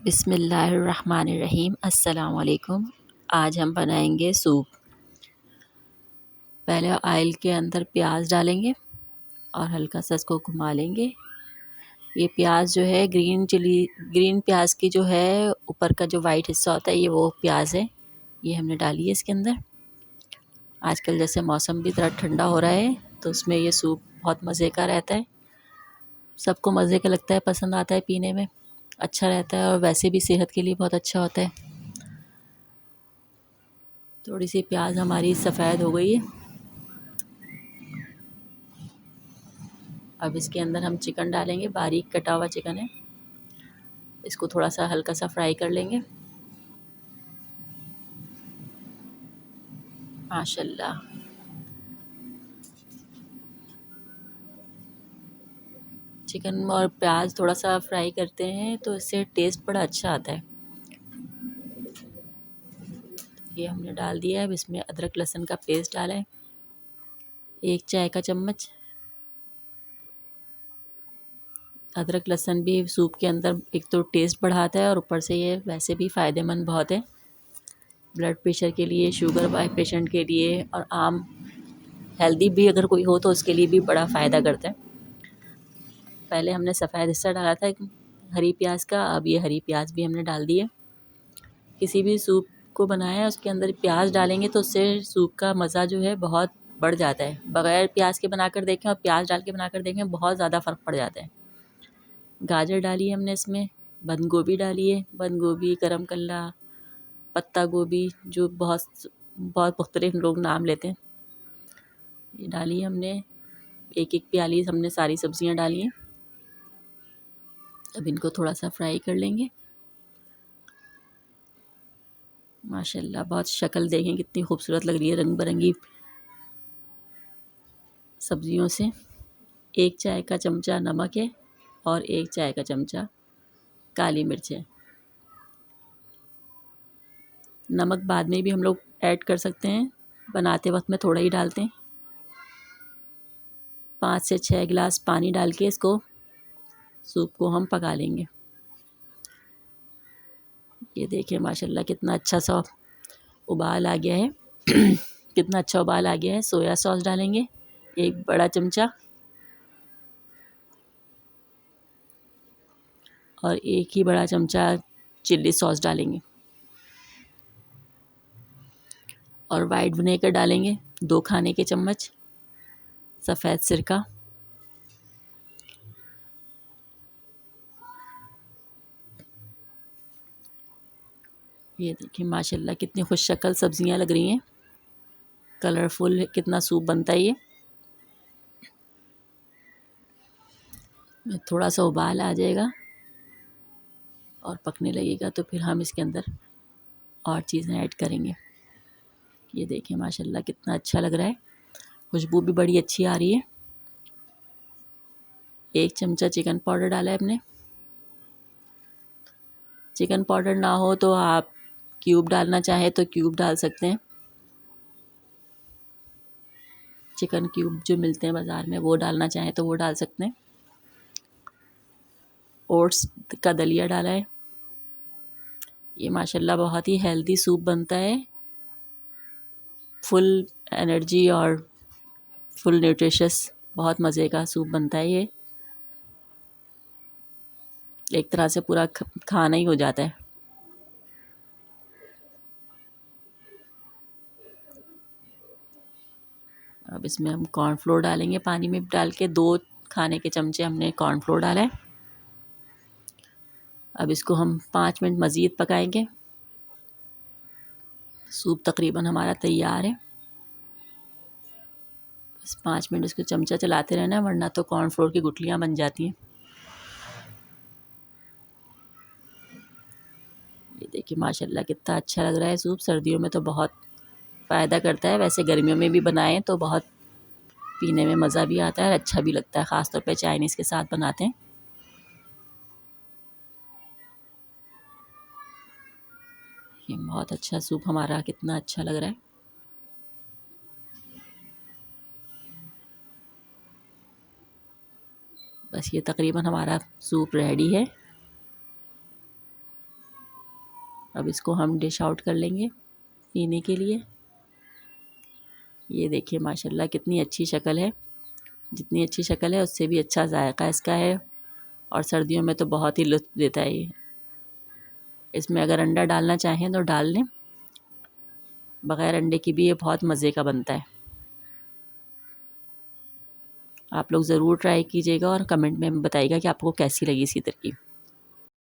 बिस्मिल्लाहिर्रहमानिर्रहीम। अस्सलाम वालेकुम। आज हम बनाएंगे सूप। पहले ऑयल के अंदर प्याज डालेंगे और हल्का सा इसको घुमा लेंगे। ये प्याज जो है ग्रीन प्याज की जो है ऊपर का जो वाइट हिस्सा होता है ये वो प्याज है। ये हमने डाली है इसके अंदर। आजकल जैसे मौसम भी थोड़ा ठंडा हो रहा है तो उसमें ये सूप बहुत मज़े का रहता है। सबको मज़े का लगता है, पसंद आता है, पीने में अच्छा रहता है और वैसे भी सेहत के लिए बहुत अच्छा होता है। थोड़ी सी प्याज हमारी सफ़ेद हो गई है। अब इसके अंदर हम चिकन डालेंगे। बारीक कटा हुआ चिकन है। इसको थोड़ा सा हल्का सा फ्राई कर लेंगे। माशाल्लाह, चिकन और प्याज थोड़ा सा फ्राई करते हैं तो इससे टेस्ट बड़ा अच्छा आता है। ये हमने डाल दिया है। अब इसमें अदरक लहसुन का पेस्ट डाला है 1 चाय का चम्मच। अदरक लहसुन भी सूप के अंदर एक तो टेस्ट बढ़ाता है और ऊपर से ये वैसे भी फ़ायदेमंद बहुत है ब्लड प्रेशर के लिए, शुगर वाले पेशेंट के लिए और आम हेल्दी भी अगर कोई हो तो उसके लिए भी बड़ा फ़ायदा करता है। पहले हमने सफ़ेद हिस्सा डाला था हरी प्याज का, अब ये हरी प्याज भी हमने डाल दी है। किसी भी सूप को बनाया उसके अंदर प्याज डालेंगे तो उससे सूप का मज़ा जो है बहुत बढ़ जाता है। बग़ैर प्याज के बनाकर देखें और प्याज डाल के बनाकर देखें, बहुत ज़्यादा फ़र्क पड़ जाता है। गाजर डाली है हमने इसमें, बंद गोभी डाली है, बंद गोभी, करम कल्ला, पत्ता गोभी, जो बहुत बहुत मुख्तलिफ लोग नाम लेते हैं, ये डाली है हमने। एक एक प्याली हमने सारी सब्जियां डाली हैं। अब इनको थोड़ा सा फ्राई कर लेंगे। माशाल्लाह, बहुत शक्ल देखें कितनी खूबसूरत लग रही है रंग बिरंगी सब्जियों से। 1 चाय का चमचा नमक है और 1 चाय का चमचा काली मिर्च है। नमक बाद में भी हम लोग ऐड कर सकते हैं, बनाते वक्त में थोड़ा ही डालते हैं। 5 से 6 गिलास पानी डाल के इसको सूप को हम पका लेंगे। ये देखिए माशाल्लाह कितना अच्छा सा उबाल आ गया है। कितना अच्छा उबाल आ गया है। सोया सॉस डालेंगे 1 बड़ा चमचा और 1 ही बड़ा चमचा चिल्ली सॉस डालेंगे और वाइट विनेगर डालेंगे 2 खाने के चम्मच। सफ़ेद सिरका, ये देखिए माशाल्लाह कितनी खुश शक्ल सब्जियां लग रही हैं, कलरफुल कितना सूप बनता है ये। थोड़ा सा उबाल आ जाएगा और पकने लगेगा तो फिर हम इसके अंदर और चीज़ें ऐड करेंगे। ये देखिए माशाल्लाह कितना अच्छा लग रहा है, खुशबू भी बड़ी अच्छी आ रही है। 1 चमचा चिकन पाउडर डाला है हमने। चिकन पाउडर ना हो तो आप क्यूब डालना चाहें तो क्यूब डाल सकते हैं। चिकन क्यूब जो मिलते हैं बाज़ार में वो डालना चाहें तो वो डाल सकते हैं। ओट्स का दलिया डाला है। ये माशाल्लाह बहुत ही हेल्दी सूप बनता है। फुल एनर्जी और फुल न्यूट्रिशियस बहुत मज़े का सूप बनता है ये। एक तरह से पूरा खाना ही हो जाता है। अब इसमें हम कॉर्नफ्लोर डालेंगे पानी में डाल के। 2 खाने के चमचे हमने कॉर्नफ्लोर डाला है। अब इसको हम 5 मिनट मज़ीद पकाएंगे। सूप तकरीबन हमारा तैयार है। बस 5 मिनट इसको चमचा चलाते रहना है वरना तो कॉर्नफ्लोर की गुठलियाँ बन जाती हैं। ये देखिए माशाल्लाह कितना अच्छा लग रहा है सूप। सर्दियों में तो बहुत फ़ायदा करता है, वैसे गर्मियों में भी बनाएं तो बहुत पीने में मज़ा भी आता है और अच्छा भी लगता है, ख़ास तौर पे चाइनीज़ के साथ बनाते हैं। ये बहुत अच्छा सूप हमारा कितना अच्छा लग रहा है। बस ये तकरीबन हमारा सूप रेडी है। अब इसको हम डिश आउट कर लेंगे पीने के लिए। ये देखिए माशाल्लाह कितनी अच्छी शक्ल है, जितनी अच्छी शक्ल है उससे भी अच्छा जायका इसका है और सर्दियों में तो बहुत ही लुत्फ़ देता है ये। इसमें अगर अंडा डालना चाहें तो डाल लें, बग़ैर अंडे की भी ये बहुत मज़े का बनता है। आप लोग ज़रूर ट्राई कीजिएगा और कमेंट में बताइएगा कि आपको कैसी लगी इसकी तरकीब।